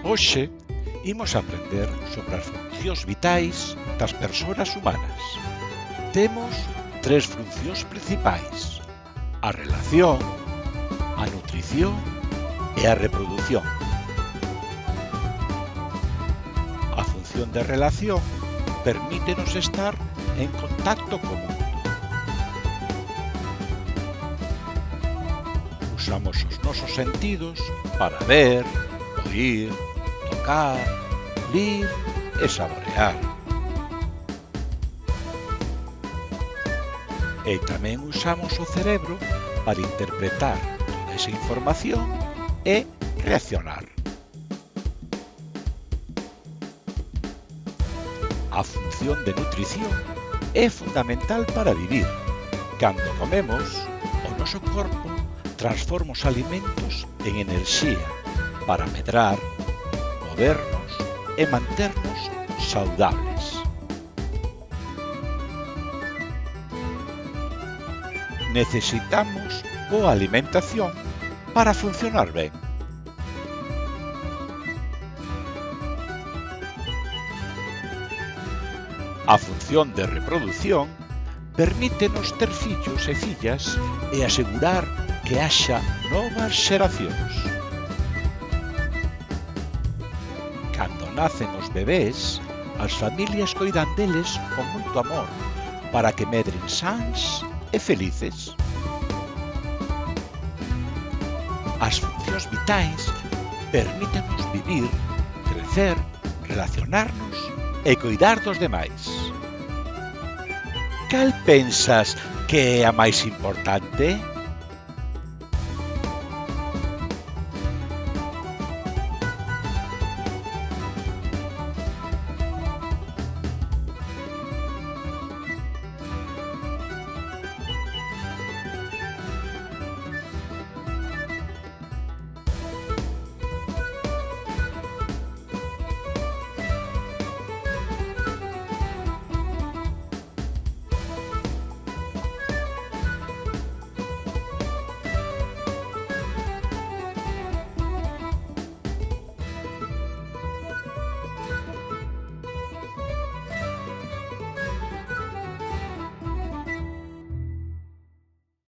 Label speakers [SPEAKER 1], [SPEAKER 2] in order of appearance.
[SPEAKER 1] Hoxe imos aprender sobre as funcións vitais das persoas humanas. Temos tres funcións principais: a relación, a nutrición e a reprodución. A función de relación permítenos estar en contacto co mundo. Usamos os nosos sentidos para ver, oír, tocar, lir e saborear. E tamén usamos o cerebro para interpretar toda esa información e reaccionar. A función de nutrición é fundamental para vivir. Cando comemos, o noso corpo transforma os alimentos en enerxía para medrar, movernos e manternos saudables. Necesitamos boa alimentación para funcionar ben. A función de reprodución permítenos ter fillos e fillas e asegurar que haxa novas xeracións. Cando nacen os bebés, as familias coidan deles con moito amor para que medren sans e felices. As funcións vitais permítenos vivir, crecer, relacionarnos e coidar dos demais. Cal pensas que é a máis importante?